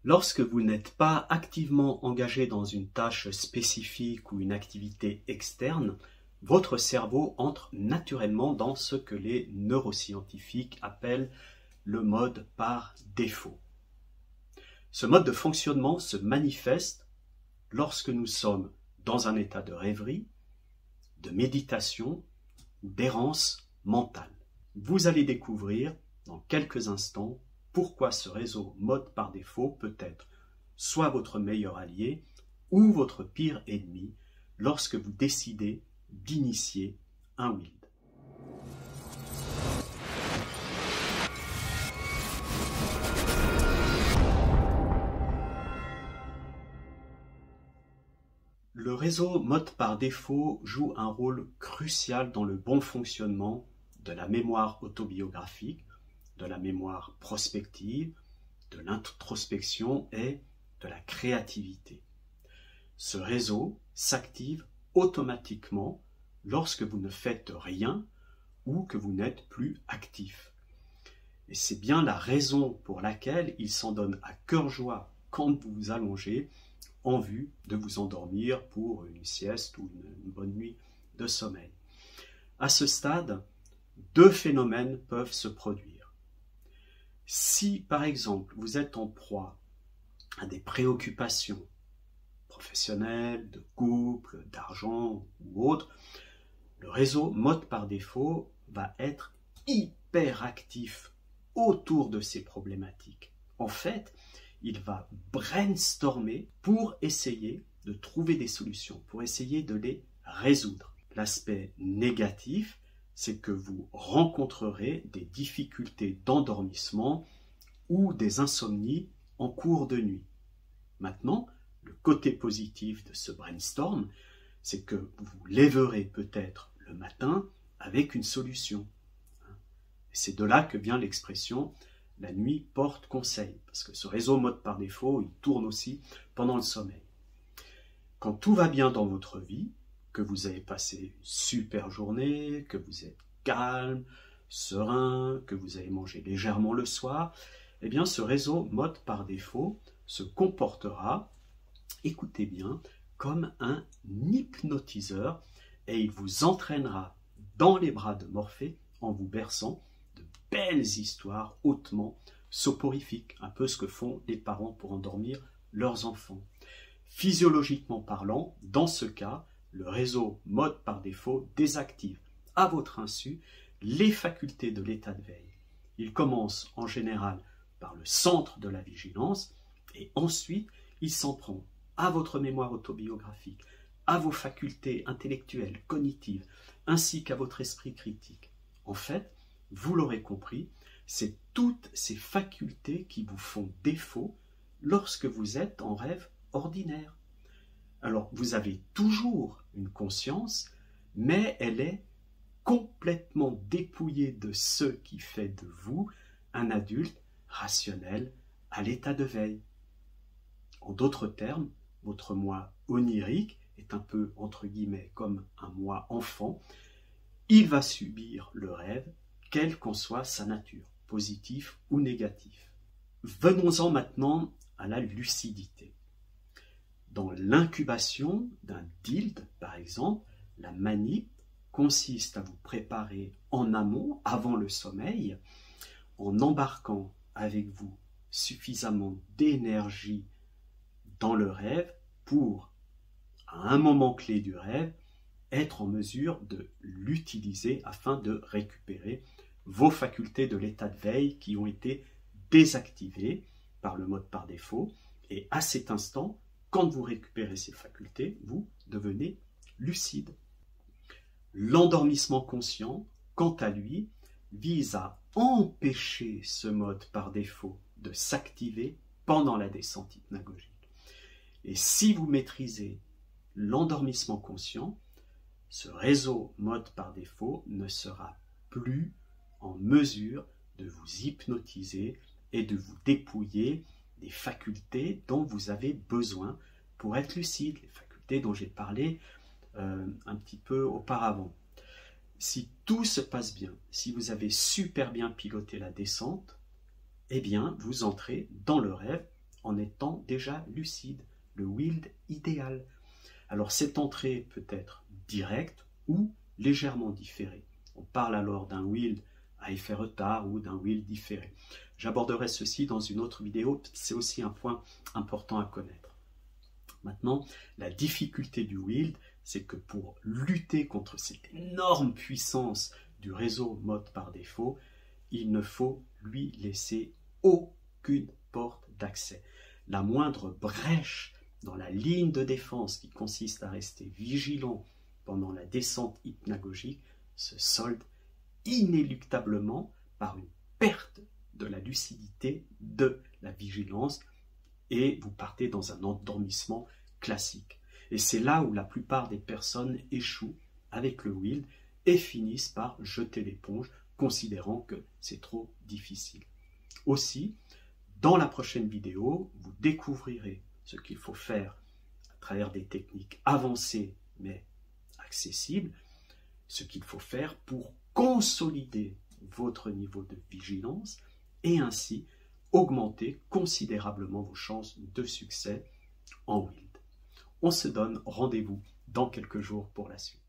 Lorsque vous n'êtes pas activement engagé dans une tâche spécifique ou une activité externe, votre cerveau entre naturellement dans ce que les neuroscientifiques appellent le mode par défaut. Ce mode de fonctionnement se manifeste lorsque nous sommes dans un état de rêverie, de méditation ou d'errance mentale. Vous allez découvrir dans quelques instants pourquoi ce réseau mode par défaut peut être soit votre meilleur allié ou votre pire ennemi lorsque vous décidez d'initier un wild. Le réseau mode par défaut joue un rôle crucial dans le bon fonctionnement de la mémoire autobiographique, de la mémoire prospective, de l'introspection et de la créativité. Ce réseau s'active automatiquement lorsque vous ne faites rien ou que vous n'êtes plus actif. Et c'est bien la raison pour laquelle il s'en donne à cœur joie quand vous vous allongez en vue de vous endormir pour une sieste ou une bonne nuit de sommeil. À ce stade, deux phénomènes peuvent se produire. Si, par exemple, vous êtes en proie à des préoccupations professionnelles, de couple, d'argent ou autres, le réseau mode par défaut va être hyper actif autour de ces problématiques. En fait, il va brainstormer pour essayer de trouver des solutions, pour essayer de les résoudre. L'aspect négatif, c'est que vous rencontrerez des difficultés d'endormissement ou des insomnies en cours de nuit. Maintenant, le côté positif de ce brainstorm, c'est que vous lèverez peut-être le matin avec une solution. C'est de là que vient l'expression « la nuit porte conseil », parce que ce réseau mode par défaut, il tourne aussi pendant le sommeil. Quand tout va bien dans votre vie, que vous avez passé une super journée, que vous êtes calme, serein, que vous avez mangé légèrement le soir, eh bien ce réseau mode par défaut se comportera, écoutez bien, comme un hypnotiseur et il vous entraînera dans les bras de Morphée en vous berçant de belles histoires hautement soporifiques, un peu ce que font les parents pour endormir leurs enfants. Physiologiquement parlant, dans ce cas, le réseau mode par défaut désactive à votre insu les facultés de l'état de veille. Il commence en général par le centre de la vigilance et ensuite il s'en prend à votre mémoire autobiographique, à vos facultés intellectuelles, cognitives, ainsi qu'à votre esprit critique. En fait, vous l'aurez compris, c'est toutes ces facultés qui vous font défaut lorsque vous êtes en rêve ordinaire. Alors, vous avez toujours une conscience, mais elle est complètement dépouillée de ce qui fait de vous un adulte rationnel à l'état de veille. En d'autres termes, votre moi onirique est un peu, entre guillemets, comme un moi enfant. Il va subir le rêve, quelle qu'en soit sa nature, positif ou négatif. Venons-en maintenant à la lucidité. Dans l'incubation d'un DILD, par exemple, la manip consiste à vous préparer en amont, avant le sommeil, en embarquant avec vous suffisamment d'énergie dans le rêve pour, à un moment clé du rêve, être en mesure de l'utiliser afin de récupérer vos facultés de l'état de veille qui ont été désactivées par le mode par défaut. Et à cet instant, quand vous récupérez ces facultés, vous devenez lucide. L'endormissement conscient, quant à lui, vise à empêcher ce mode par défaut de s'activer pendant la descente hypnagogique. Et si vous maîtrisez l'endormissement conscient, ce réseau mode par défaut ne sera plus en mesure de vous hypnotiser et de vous dépouiller des facultés dont vous avez besoin pour être lucide, les facultés dont j'ai parlé un petit peu auparavant. Si tout se passe bien, si vous avez super bien piloté la descente, eh bien vous entrez dans le rêve en étant déjà lucide, le wild idéal. Alors cette entrée peut être directe ou légèrement différée. On parle alors d'un wild à effet retard ou d'un wild différé. J'aborderai ceci dans une autre vidéo, c'est aussi un point important à connaître. Maintenant, la difficulté du wild, c'est que pour lutter contre cette énorme puissance du réseau mode par défaut, il ne faut lui laisser aucune porte d'accès. La moindre brèche dans la ligne de défense qui consiste à rester vigilant pendant la descente hypnagogique se solde inéluctablement par une perte de la lucidité, de la vigilance, et vous partez dans un endormissement classique. Et c'est là où la plupart des personnes échouent avec le wild et finissent par jeter l'éponge, considérant que c'est trop difficile. Aussi, dans la prochaine vidéo, vous découvrirez ce qu'il faut faire à travers des techniques avancées mais accessibles, ce qu'il faut faire pour consolider votre niveau de vigilance et ainsi augmenter considérablement vos chances de succès en wild. On se donne rendez-vous dans quelques jours pour la suite.